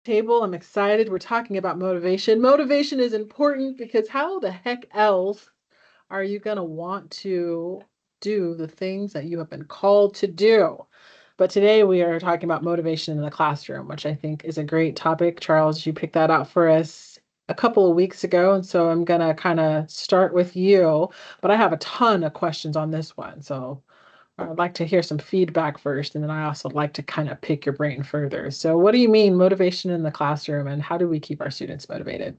Table. I'm excited. We're talking about motivation. Motivation is important because how the heck else are you going to want to do the things that you have been called to do? But today we are talking about motivation in the classroom, which I think is a great topic. Charles, you picked that out for us a couple of weeks ago. And so I'm going to kind of start with you, but I have a ton of questions on this one. So I'd like to hear some feedback first, and then I also like to kind of pick your brain further. So, what do you mean motivation in the classroom, and how do we keep our students motivated?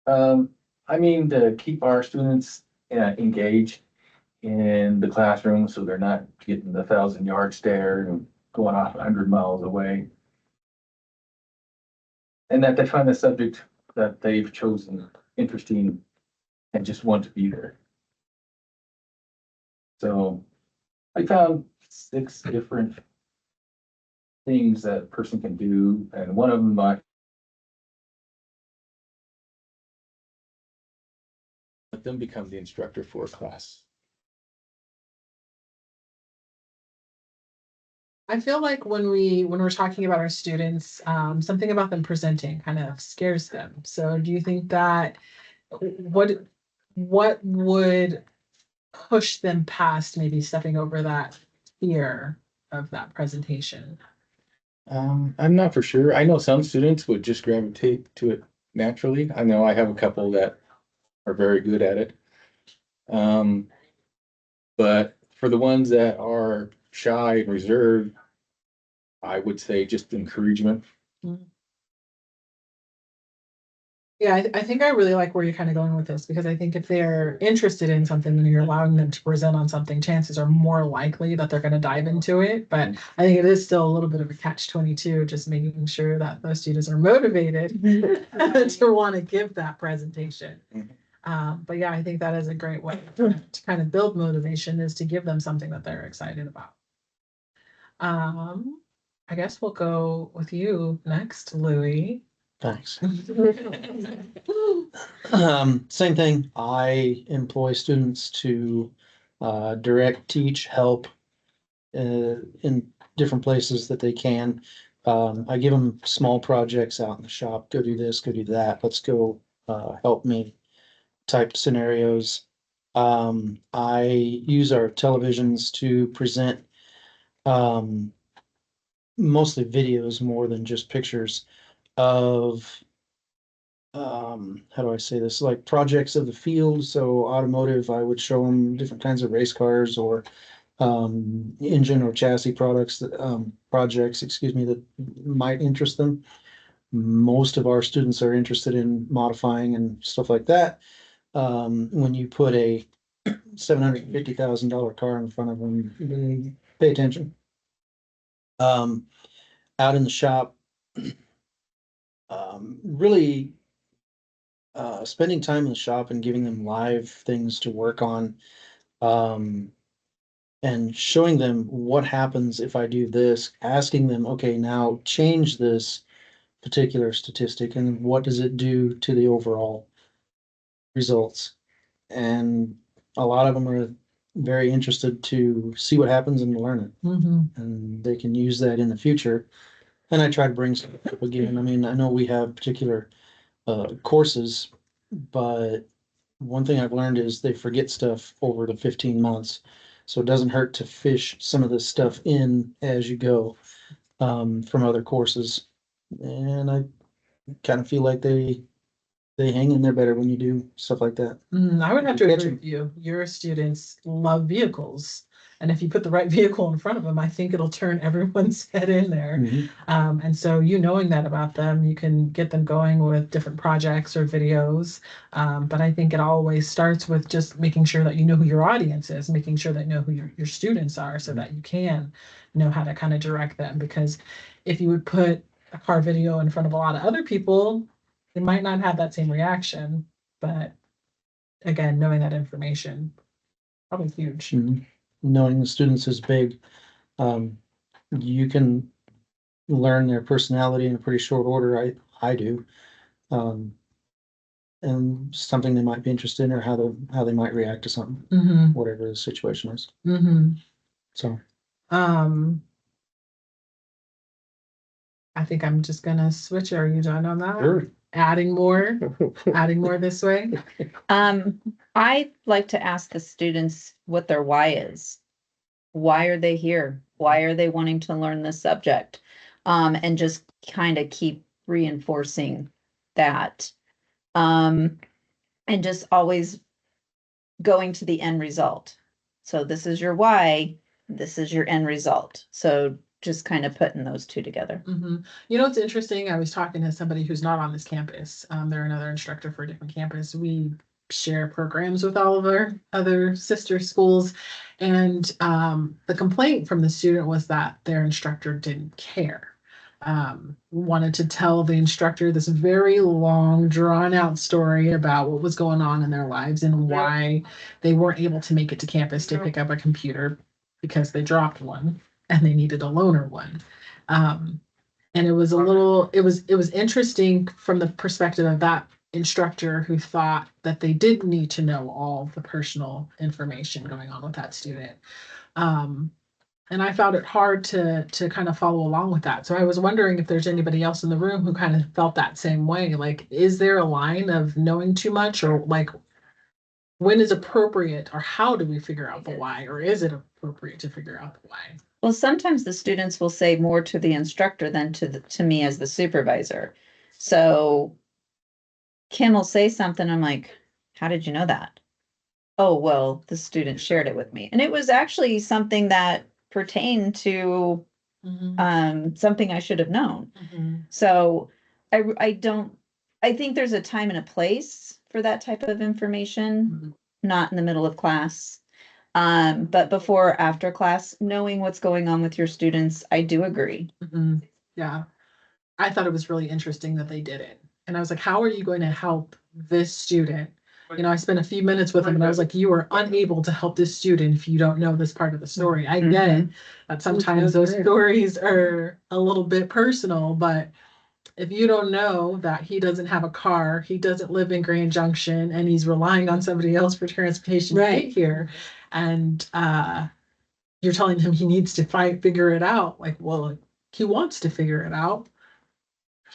Um, I mean, to keep our students engaged in the classroom so they're not getting the 1,000 yard stare and going off 100 miles away. And that they find the subject that they've chosen interesting and just want to be there. So I found 6 different things that a person can do, and one of them I let them become the instructor for a class. I feel like when we're talking about our students, something about them presenting kind of scares them. So, do you think that what what would push them past maybe stepping over that fear of that presentation? I'm not for sure. I know some students would just gravitate to it naturally. I know I have a couple that are very good at it. Um, but for the ones that are shy and reserved, I would say just encouragement. Yeah, I think I really like where you're kind of going with this because I think if they're interested in something and you're allowing them to present on something, chances are more likely that they're going to dive into it. But I think it is still a little bit of a catch-22, just making sure that those students are motivated to want to give that presentation. But yeah, I think that is a great way to kind of build motivation is to give them something that they're excited about. Um, I guess we'll go with you next, Louis. Thanks. Same thing. I employ students to direct, teach, help in different places that they can. I give them small projects out in the shop. Go do this, go do that. Let's go help me type scenarios. I use our televisions to present um, mostly videos more than just pictures of how do I say this? Like projects of the field. So automotive, I would show them different kinds of race cars or engine or chassis products that projects, excuse me, that might interest them. Most of our students are interested in modifying and stuff like that. When you put a $750,000 car in front of them, they pay attention. Um, Out in the shop, really spending time in the shop and giving them live things to work on, um, and showing them what happens if I do this, asking them, okay, now change this particular statistic and what does it do to the overall results? And a lot of them are very interested to see what happens and learn it. And they can use that in the future. And I try to bring stuff up again. I mean, I know we have particular courses, but one thing I've learned is they forget stuff over the 15 months. So it doesn't hurt to fish some of this stuff in as you go from other courses. And I kind of feel like they hang in there better when you do stuff like that. I would have to You agree with you. Your students love vehicles. And if you put the right vehicle in front of them, I think it'll turn everyone's head in there. And so you knowing that about them, you can get them going with different projects or videos. But I think it always starts with just making sure that you know who your audience is, making sure that you know who your students are so that you can know how to kind of direct them. Because if you would put a car video in front of a lot of other people, they might not have that same reaction. But again, knowing that information, probably huge. Knowing the students is big. Um, you can learn their personality in a pretty short order. I do. Um, and something they might be interested in or how they might react to something, whatever the situation is. So Um, I think I'm just gonna switch. Are you done on that? Sure. Adding more this way. I like to ask the students what their why is. Why are they here? Why are they wanting to learn this subject? And just kind of keep reinforcing that. And just always going to the end result. So this is your why, this is your end result. So just kind of putting those two together. You know, it's interesting. I was talking to somebody who's not on this campus. They're another instructor for a different campus. We share programs with all of our other sister schools. And the complaint from the student was that their instructor didn't care. Wanted to tell the instructor this very long, drawn out story about what was going on in their lives and why they weren't able to make it to campus to pick up a computer because they dropped one and they needed a loaner one. And it was it was interesting from the perspective of that instructor who thought that they did need to know all the personal information going on with that student. And I found it hard to kind of follow along with that. So I was wondering if there's anybody else in the room who kind of felt that same way. Like, is there a line of knowing too much, or like when is appropriate, or how do we figure out the why, or is it appropriate to figure out the why? Well, sometimes the students will say more to the instructor than to me as the supervisor. So Kim will say something, I'm like, how did you know that? Oh, well, the student shared it with me. And it was actually something that pertained to something I should have known. So I don't, I think there's a time and a place for that type of information, not in the middle of class. But before or after class, knowing what's going on with your students, I do agree. Yeah. I thought it was really interesting that they did it. And I was like, how are you going to help this student? You know, I spent a few minutes with him and I was like, you are unable to help this student if you don't know this part of the story. I get it that sometimes those stories are a little bit personal, but if you don't know that he doesn't have a car, he doesn't live in Grand Junction, and he's relying on somebody else for transportation to get here, and you're telling him he needs to figure it out, like, well, he wants to figure it out.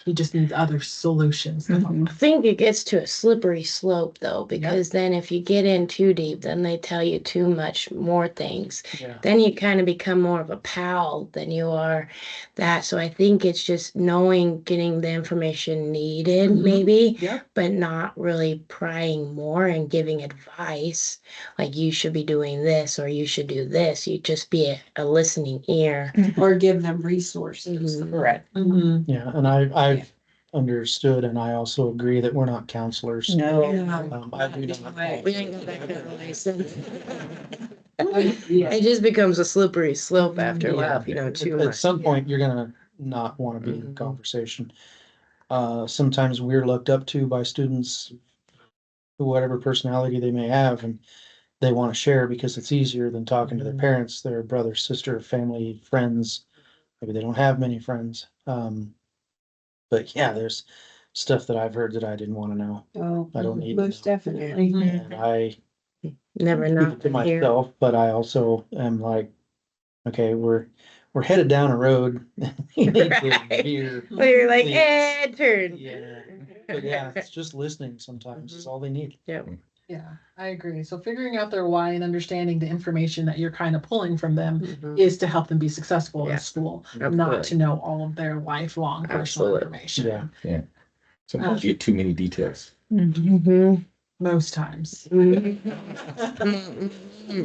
He just needs other solutions. I think it gets to a slippery slope though, because then if you get in too deep, then they tell you too much more things. Yeah. Then you kind of become more of a pal than you are that. So I think it's just knowing, getting the information needed, maybe, but not really prying more and giving advice. Like you should be doing this or you should do this. You just be a listening ear. Or give them resources. Correct. Yeah, and I've understood, and I also agree that we're not counselors. No. I do not. We ain't got that kind of license. It just becomes a slippery slope after a while if you know too much. At some point, you're gonna not want to be in the conversation. Sometimes we're looked up to by students, whatever personality they may have, and they want to share because it's easier than talking to their parents, their brother, sister, family, friends. Maybe they don't have many friends. But yeah, there's stuff that I've heard that I didn't want to know. Oh, I don't need most to know. definitely. And I Never keep know. it to myself, but I also am like, okay, we're headed down a road. We need to veer. Well, you're like, Please. turn. Yeah, but yeah, it's just listening sometimes. It's all they need. Yep. Yeah, I agree. So figuring out their why and understanding the information that you're kind of pulling from them Mhm. is to help them be successful Yeah, in school, not absolutely. to know all of their lifelong personal Absolutely. information. Yeah. Sometimes you get too many details. Mhm. Most times. Mhm.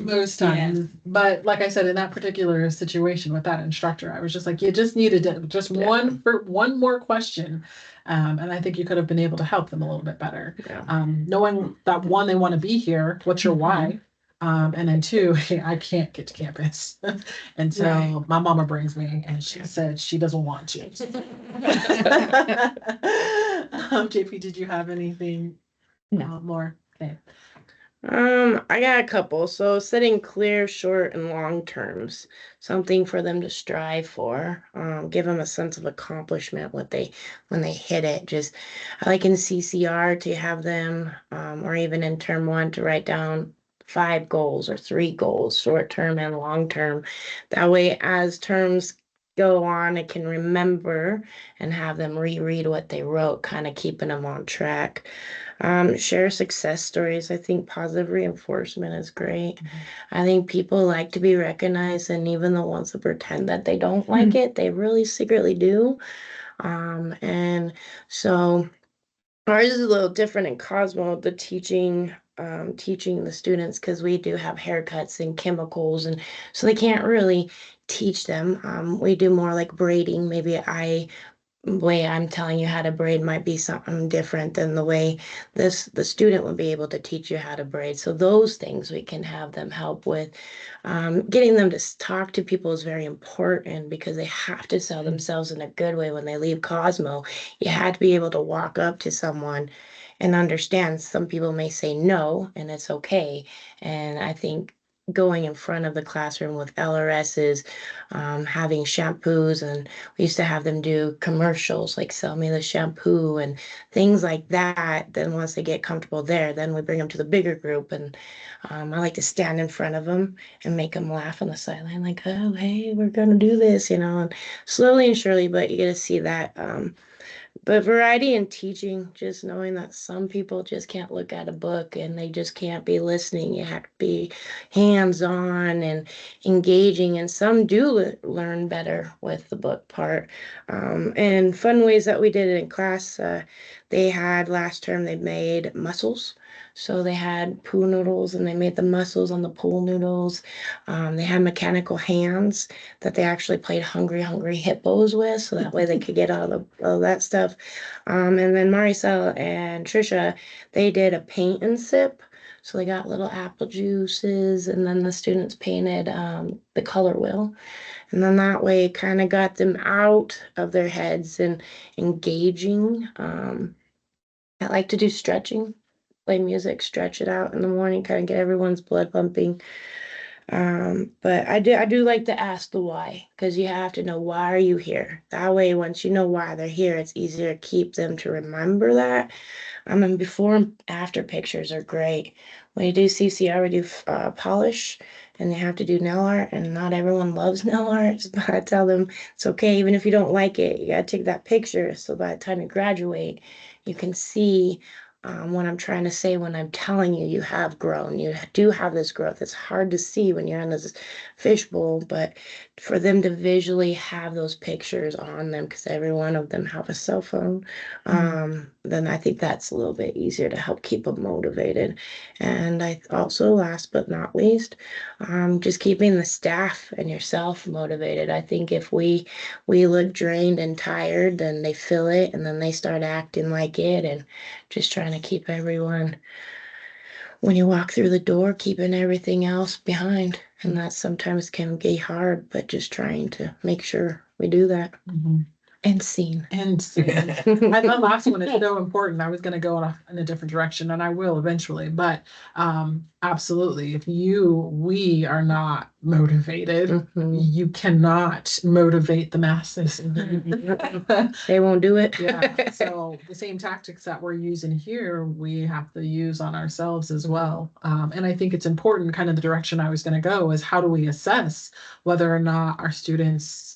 Most times. But like I said, in that particular situation with that instructor, I was just like, you just needed just one more question. And I think you could have been able to help them a little bit better. Yeah. Knowing that one, they want to be here, what's your why? And then two, hey, I can't get to campus until my mama brings me, and she said she doesn't want to. JP, did you have anything more? Okay. I got a couple. So setting clear, short, and long terms, something for them to strive for. Give them a sense of accomplishment when they hit it. Just I like in CCR to have them, or even in term one to write down 5 goals or 3 goals, short term and long term. That way, as terms go on and can remember and have them reread what they wrote, kind of keeping them on track. Share success stories. I think positive reinforcement is great. I think people like to be recognized, and even the ones that pretend that they don't like it, they really secretly do. And so ours is a little different in Cosmo, the teaching the students, because we do have haircuts and chemicals, and so they can't really teach them. We do more like braiding. Maybe I way I'm telling you how to braid might be something different than the way the student would be able to teach you how to braid. So those things we can have them help with. Getting them to talk to people is very important because they have to sell themselves in a good way when they leave Cosmo. You had to be able to walk up to someone and understand. Some people may say no, and it's okay. And I think going in front of the classroom with LRSs, having shampoos, and we used to have them do commercials like sell me the shampoo and things like that. Then once they get comfortable there, then we bring them to the bigger group, and I like to stand in front of them and make them laugh on the sideline, like, oh, hey, we're gonna do this, and slowly and surely, but you get to see that. But variety in teaching, just knowing that some people just can't look at a book and they just can't be listening. You have to be hands-on and engaging, and some do learn better with the book part. And fun ways that we did it in class, they had last term, they made mussels. So they had pool noodles and they made the mussels on the pool noodles. They had mechanical hands that they actually played Hungry Hungry Hippos with, so that way they could get all that stuff. And then Maricel and Trisha, they did a paint and sip. So they got little apple juices, and then the students painted the color wheel. And then that way it kind of got them out of their heads and engaging. I like to do stretching, play music, stretch it out in the morning, kind of get everyone's blood pumping. But I do like to ask the why, because you have to know why are you here. That way, once you know why they're here, it's easier to keep them to remember that. And before and after pictures are great. When you do CCR, we do polish, and they have to do nail art, and not everyone loves nail art. But I tell them it's okay, even if you don't like it, you gotta take that picture. So by the time you graduate, you can see what I'm trying to say when I'm telling you you have grown. You do have this growth. It's hard to see when you're in this fishbowl, but for them to visually have those pictures on them, because every one of them have a cell phone, then I think that's a little bit easier to help keep them motivated. And I also, last but not least, just keeping the staff and yourself motivated. I think if we look drained and tired, then they feel it, and then they start acting like it, and just trying to keep everyone, when you walk through the door, keeping everything else behind. And that sometimes can be hard, but just trying to make sure we do that. And seen. And the last one is so important. I was going to go off in a different direction, and I will eventually. But absolutely, if we are not motivated, you cannot motivate the masses. They won't do it. Yeah. So the same tactics that we're using here, we have to use on ourselves as well. And I think it's important. Kind of the direction I was going to go is how do we assess whether or not our students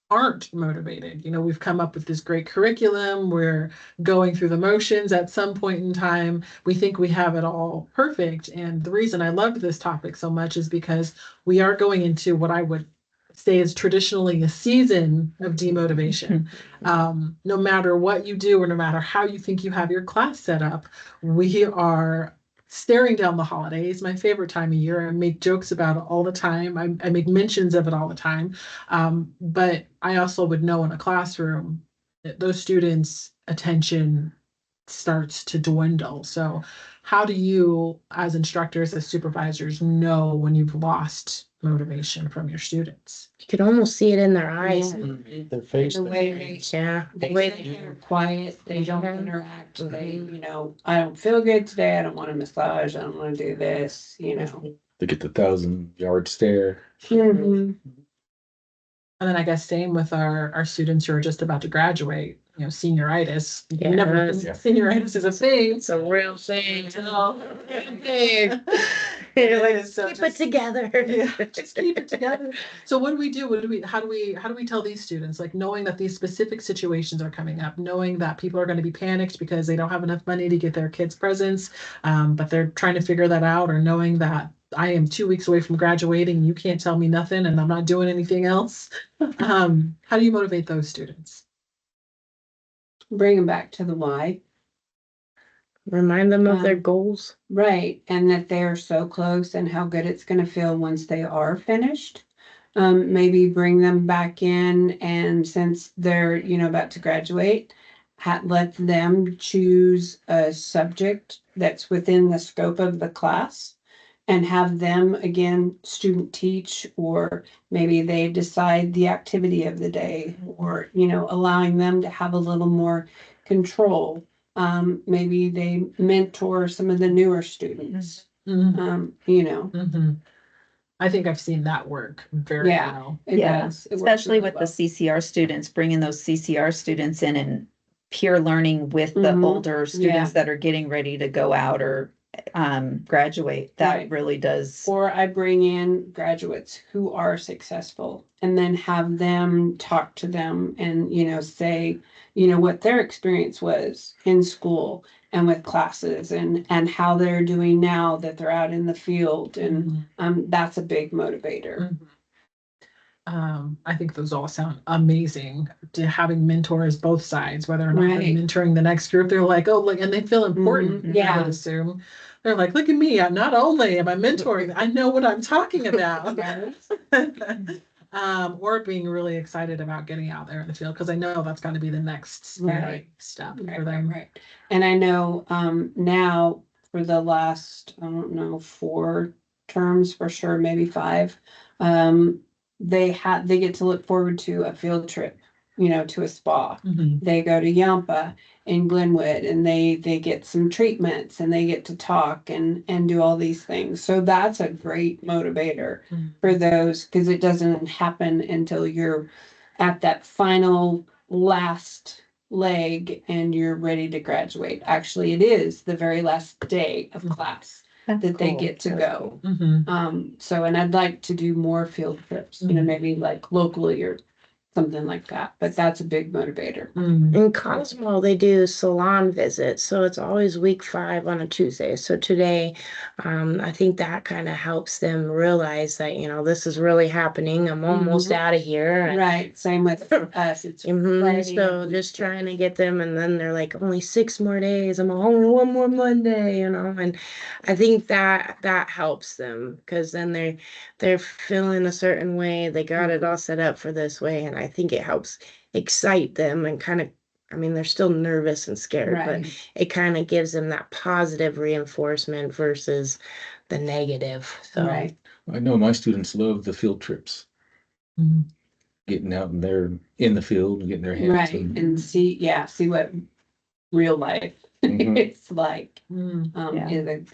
aren't motivated. We've come up with this great curriculum. We're going through the motions. At some point in time, we think we have it all perfect. And the reason I loved this topic so much is because we are going into what I would say is traditionally a season of demotivation. No matter what you do, or no matter how you think you have your class set up, we are staring down the holidays, my favorite time of year. I make jokes about it all the time. I make mentions of it all the time. But I also would know in a classroom that those students' attention starts to dwindle. So how do you, as instructors, as supervisors, know when you've lost motivation from your students? You can almost see it in their eyes. Their face. The way they, Yeah. they are quiet, they don't interact, I don't feel good today, I don't want a massage, I don't want to do this. They get the 1,000-yard stare. And then I guess same with our students who are just about to graduate, senioritis. Yeah. Senioritis is a thing. It's a real thing. Big. You're like, is, so keep it just- together. Yeah, just keep it together. So what do we do? How do we tell these students, like knowing that these specific situations are coming up, knowing that people are going to be panicked because they don't have enough money to get their kids presents, but they're trying to figure that out, or knowing that I am 2 weeks away from graduating, you can't tell me nothing and I'm not doing anything else. How do you motivate those students? Bring them back to the why. Remind them of their Um, goals. Right, and that they're so close and how good it's gonna feel once they are finished. Maybe bring them back in, and since they're, about to graduate, let them choose a subject that's within the scope of the class. And have them again student teach, or maybe they decide the activity of the day, or allowing them to have a little more control. Maybe they mentor some of the newer students. Mhm. I think I've seen that work very Yeah. well. It Yeah, does. It works especially really with the well. CCR students, bringing those CCR students in and peer learning with the Mhm. older students that are getting ready to go out or graduate. That Right. really does. Or I bring in graduates who are successful and then have them talk to them and, say, what their experience was in school and with classes, and how they're doing now that they're out in the field. And that's a big motivator. Mhm. I think those all sound amazing, to having mentors both sides, whether or not they're Right. mentoring the next group. They're like, oh, look, and they feel important. Mhm. Yeah. I would assume they're like, look at me. I'm not only am I mentoring, I know what I'm talking about. Or being really excited about getting out there in the field, because I know that's going to be the next Right. step Right, for them. right. And I know now for the last, I don't know, 4 terms for sure, maybe 5, they get to look forward to a field trip, to a spa. Mhm. They go to Yampa in Glenwood, and they get some treatments, and they get to talk and do all these things. So that's a great motivator for those, because it doesn't happen until you're at that final last leg and you're ready to graduate. Actually, it is the very last day of class That's that they cool. get to That's go. cool. So, and I'd like to do more field trips, maybe like locally or something like that, but that's a big motivator. In Cosmo, they do salon visits, so it's always week 5 on a Tuesday. So today, I think that kind of helps them realize that, this is really happening. I'm almost out of here. Right, same with us. It's Friday So and just week trying to get them, and then they're like, only 6 more days. I'm only one more Monday, and I think that helps them, because then they're feeling a certain way. They got it all set up for this way, and I think it helps excite them and kind of, I mean, they're still nervous and scared, but Right. it kind of gives them that positive reinforcement versus the negative. So Right. I know my students love the field trips, Mhm. getting out and they're in the field and getting their hands. Right, and see what real life Mhm. it's like. Yeah.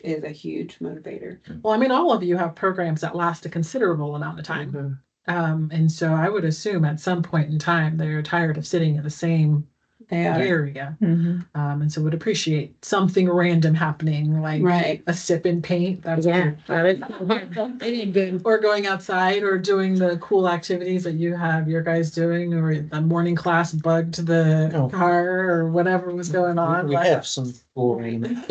Is a huge motivator. Well, I mean, all of you have programs that last a considerable amount of time. And so I would assume at some point in time, they're tired of sitting in the same They are. area. Mhm. And so would appreciate something random happening, like Right. a sip and paint. That's yeah, cool. they did good. Or going outside, or doing the cool activities that you have your guys doing, or the morning class bugged the Oh. car, or whatever was going on. We like- have some cool rain.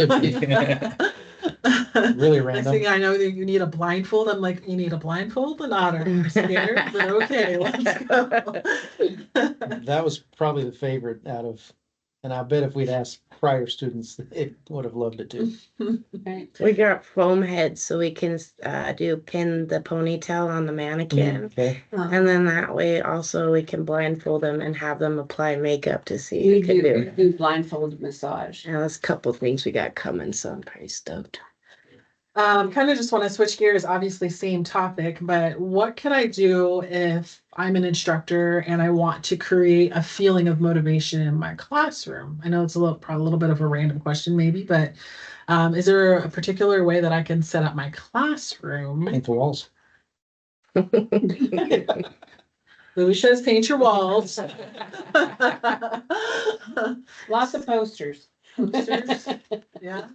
Really random. Next thing I know, that you need a blindfold. I'm like, you need a blindfold? And I'm scared, but okay, let's go. That was probably the favorite and I bet if we'd asked prior students, they would have loved it too. Right. We got foam heads so we can pin the ponytail on the mannequin. Okay. And then that way also we can blindfold them and have them apply makeup to see We what they can do. do blindfold massage. Yeah, there's a couple things we got coming, so I'm pretty stoked. Kind of just want to switch gears, obviously same topic, but what can I do if I'm an instructor and I want to create a feeling of motivation in my classroom? I know it's probably a little bit of a random question maybe, but is there a particular way that I can set up my classroom? Paint the walls. Louis says paint your walls. Lots of posters. Posters? Yeah.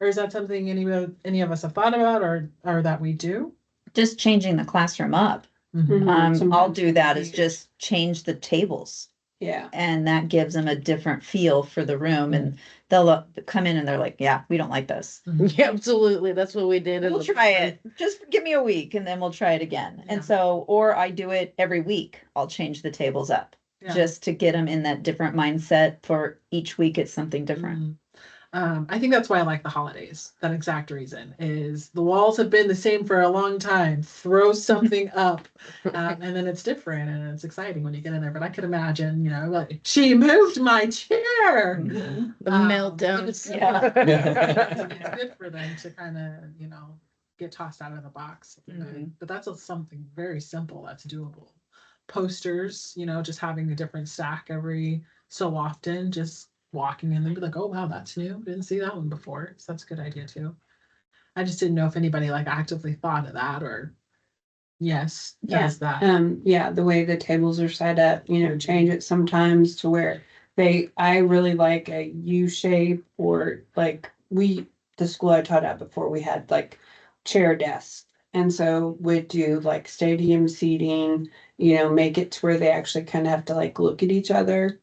Or is that something any of us have thought about or that we do? Just changing the classroom up. Mhm. I'll Sometimes do that is change. just change the tables. Yeah. And that gives them a different feel for the room and they'll come in and they're like, yeah, we don't like this. Yeah, absolutely. That's what we did. We'll try it. Just give me a week and then we'll try it again. Yeah. And so, or I do it every week. I'll change the tables up Yeah. just to get them in that different mindset for each week. It's something different. Mhm. I think that's why I like the holidays. That exact reason is the walls have been the same for a long time. Throw something up, and then it's different and it's exciting when you get in there. But I could imagine, like she moved my chair. Mhm. The But it's meltdowns. good Yeah. for them. It's good for them to kind of, get tossed out of the box. Mhm. But that's something very simple that's doable. Posters, just having a different stack every so often, just walking in and be like, oh wow, that's new. Didn't see that one before. So that's a good idea too. I just didn't know if anybody like actively thought of that or yes, does that. Yeah, the way the tables are set up, change it sometimes to where I really like a U shape or like the school I taught at before, we had like chair desks. And so we'd do like stadium seating, make it to where they actually kind of have to like look at each other,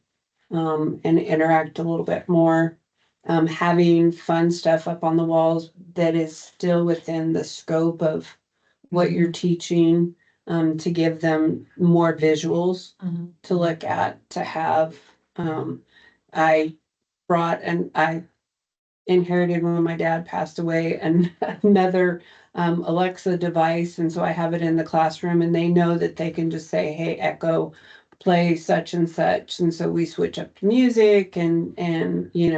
and interact a little bit more. Having fun stuff up on the walls that is still within the scope of what you're teaching, to give them more visuals Mhm. to look at, to have. I brought and I inherited when my dad passed away and another Alexa device, and so I have it in the classroom, and they know that they can just say, "Hey, Echo, play such and such," and so we switch up to music and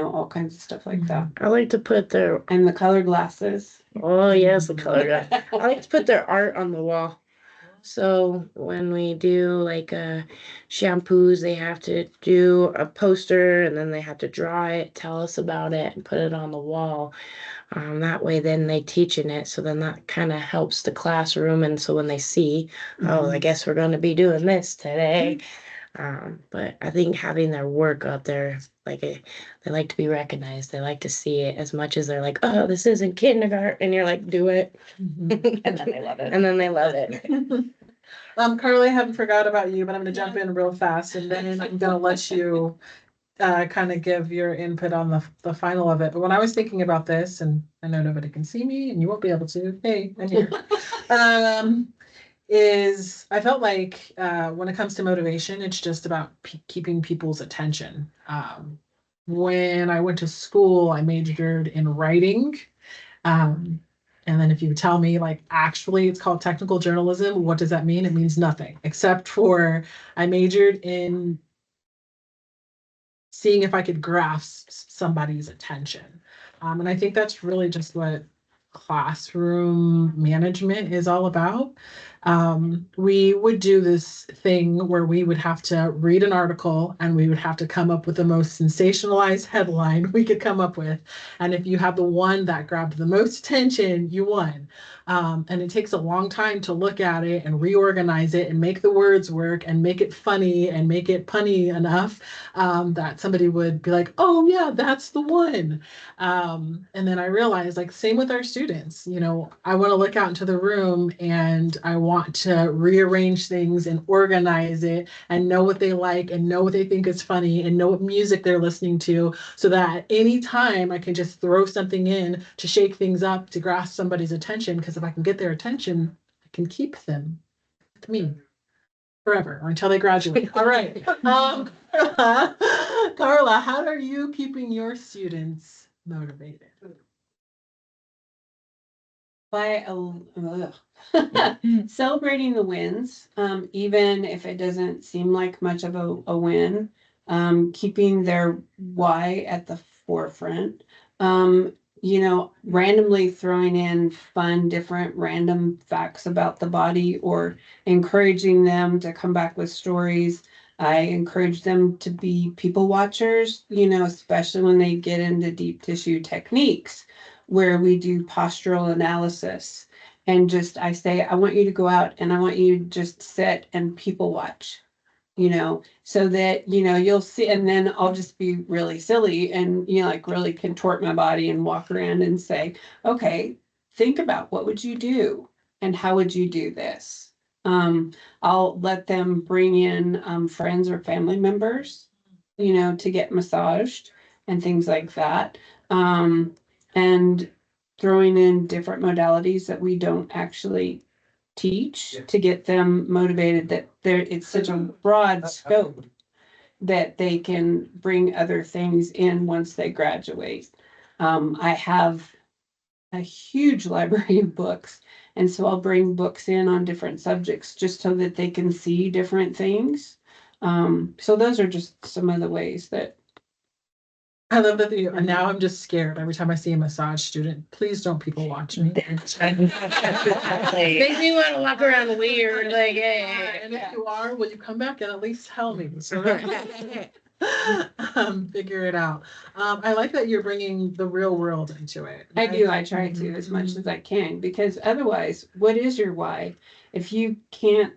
all kinds of stuff like that. I like to put their And the color glasses. oh yes, the color guy. I like to put their art on the wall. So when we do like shampoos, they have to do a poster and then they have to draw it, tell us about it, and put it on the wall. That way, then they teach in it. So then that kind of helps the classroom. And so when they see, oh, I guess we're going to be doing this today. But I think having their work up there, they like to be recognized. They like to see it as much as they're like, oh, this isn't kindergarten. And you're like, do it. Mhm. And then they love it. And then they love it. Carly, I haven't forgot about you, but I'm gonna jump in real fast and then I'm gonna let you kind of give your input on the final of it. But when I was thinking about this, and I know nobody can see me and you won't be able to, hey, I'm here. Is I felt like when it comes to motivation, it's just about keeping people's attention. When I went to school, I majored in writing. Um, and then if you tell me like actually it's called technical journalism, what does that mean? It means nothing except for I majored in seeing if I could grasp somebody's attention. And I think that's really just what classroom management is all about. We would do this thing where we would have to read an article and we would have to come up with the most sensationalized headline we could come up with. And if you have the one that grabbed the most attention, you won. And it takes a long time to look at it and reorganize it and make the words work and make it funny and make it punny enough that somebody would be like, oh yeah, that's the one. And then I realized like same with our students, I want to look out into the room and I want to rearrange things and organize it and know what they like and know what they think is funny and know what music they're listening to so that anytime I can just throw something in to shake things up to grasp somebody's attention, because if I can get their attention, I can keep them with me forever or until they graduate. All right. Carla, how are you keeping your students motivated? By celebrating the wins, even if it doesn't seem like much of a win, keeping their why at the forefront. Randomly throwing in fun, different random facts about the body or encouraging them to come back with stories. I encourage them to be people watchers, especially when they get into deep tissue techniques where we do postural analysis. And I say, I want you to go out and I want you to just sit and people watch. so that, you'll see, and then I'll just be really silly and, like really contort my body and walk around and say, okay, think about what would you do and how would you do this? I'll let them bring in friends or family members, to get massaged and things like that. And throwing in different modalities that we don't actually teach to get them motivated, that it's such a broad scope that they can bring other things in once they graduate. I have a huge library of books, and so I'll bring books in on different subjects just so that they can see different things. So those are just some of the ways that I love that you, and now I'm just scared every time I see a massage student. Please don't people watch me. Makes me want to walk around weird, like, hey. And if you are, will you come back and at least tell me? So figure it out. I like that you're bringing the real world into it. I do. I try to as much as I can, because otherwise, what is your why? If you can't,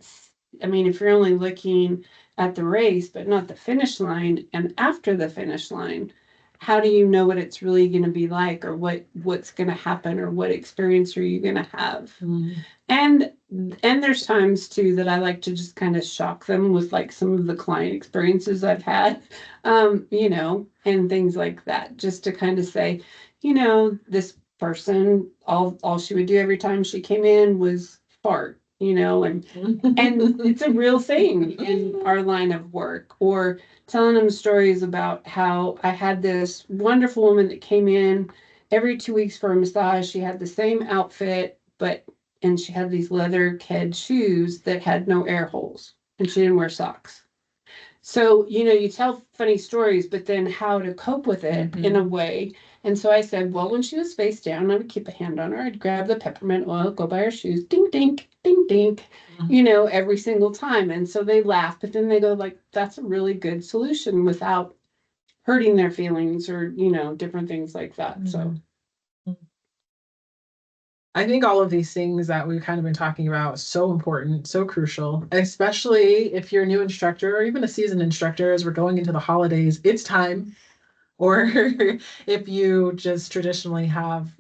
if you're only looking at the race, but not the finish line, and after the finish line, how do you know what it's really going to be like, or what's going to happen, or what experience are you going to have? And there's times too that I like to just kind of shock them with like some of the client experiences I've had, and things like that, just to kind of say, this person, all she would do every time she came in was fart, and it's a real thing in our line of work. Or telling them stories about how I had this wonderful woman that came in every 2 weeks for a massage. She had the same outfit, and she had these leather ked shoes that had no air holes, and she didn't wear socks. So, you tell funny stories, but then how to cope with it in a way. And so I said, well, when she was face down, I would keep a hand on her. I'd grab the peppermint oil, go by her shoes, ding, dink, ding, dink, every single time. And so they laugh, but then they go like, that's a really good solution without hurting their feelings or, different things like that. So I think all of these things that we've kind of been talking about, so important, so crucial, especially if you're a new instructor or even a seasoned instructor as we're going into the holidays, it's time. Or if you just traditionally have,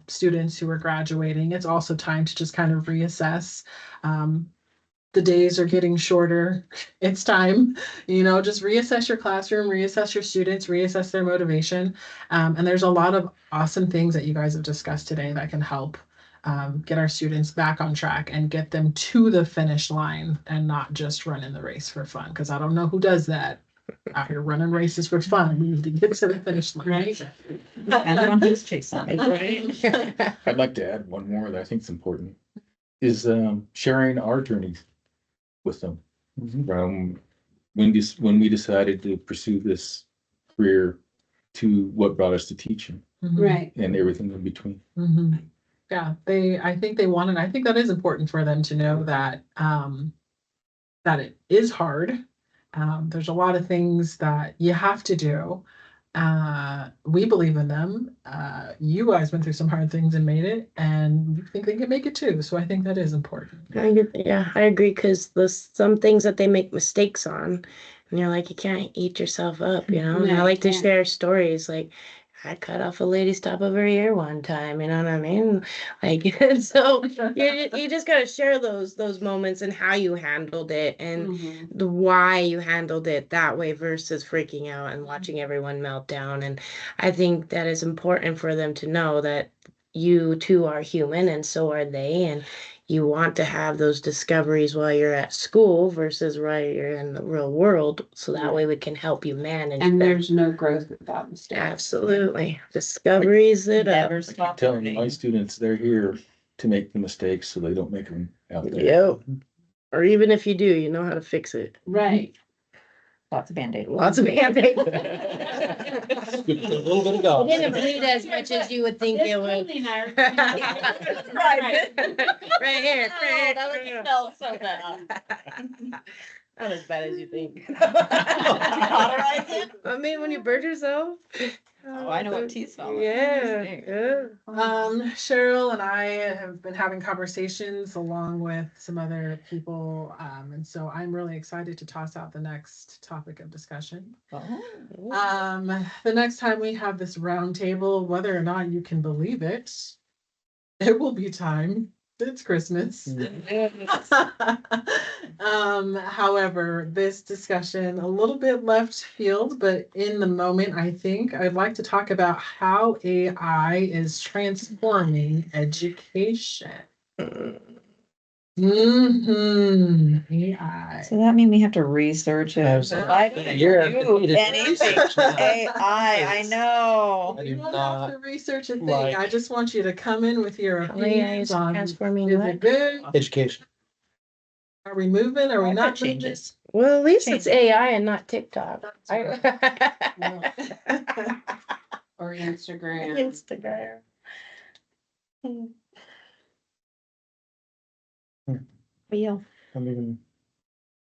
students who are graduating, it's also time to just kind of reassess. The days are getting shorter. It's time, just reassess your classroom, reassess your students, reassess their motivation. And there's a lot of awesome things that you guys have discussed today that can help get our students back on track and get them to the finish line and not just running the race for fun. Because I don't know who does that out here running races for fun. We need to get to the finish line. right. And on who's chasing. Right. I'd like to add one more that I think is important, is sharing our journeys with them. From when we decided to pursue this career to what brought us to teaching Right. and everything in between. Yeah, I think they want it. I think that is important for them to know that that it is hard. There's a lot of things that you have to do. We believe in them. You guys went through some hard things and made it, and you think they can make it too. So I think that is important. I agree, because there's some things that they make mistakes on, and you're like, you can't eat yourself up, And I No, like to you can't. share stories. Like, I cut off a lady's top of her ear one time, you know what I mean? Like, so you just gotta share those moments and how you handled it and the why you handled it that way versus freaking out and watching everyone melt down. And I think that is important for them to know that you too are human and so are they, and you want to have those discoveries while you're at school versus while you're in the real world, so that way we can help you manage And them. there's no growth without mistakes. Absolutely. Discoveries it up. Never stop Telling learning. my students they're here to make the mistakes so they don't make them out there. Yep. Or even if you do, you know how to fix it. Right. Lots of Band-Aid. Lots of Band-Aids. A little bit of It God. didn't bleed as much as you would think it would. Right. Right here. Oh, that would smell so bad. Not as bad as you think. Cauterize it? I mean, when you burn yourself. Oh, I know what tea smells like. Yeah, Interesting. yeah. Cheryl and I have been having conversations along with some other people, and so I'm really excited to toss out the next topic of discussion. Oh. The next time we have this roundtable, whether or not you can believe it, it will be time. It's Christmas. However, this discussion a little bit left field, but in the moment, I think I'd like to talk about how AI is transforming education. AI. So that means we have to research it. Absolutely. I don't You're do undefeated. anything AI. I know. I You do don't not have to research a thing. like- I just want you to come in with your How AI opinions is on, transforming is what? it good? education. Are we moving? Are we I've not had changes. Well, at least it's Change. AI and not TikTok. Well, I- or Instagram. Instagram. Hmm. Yeah. I'm even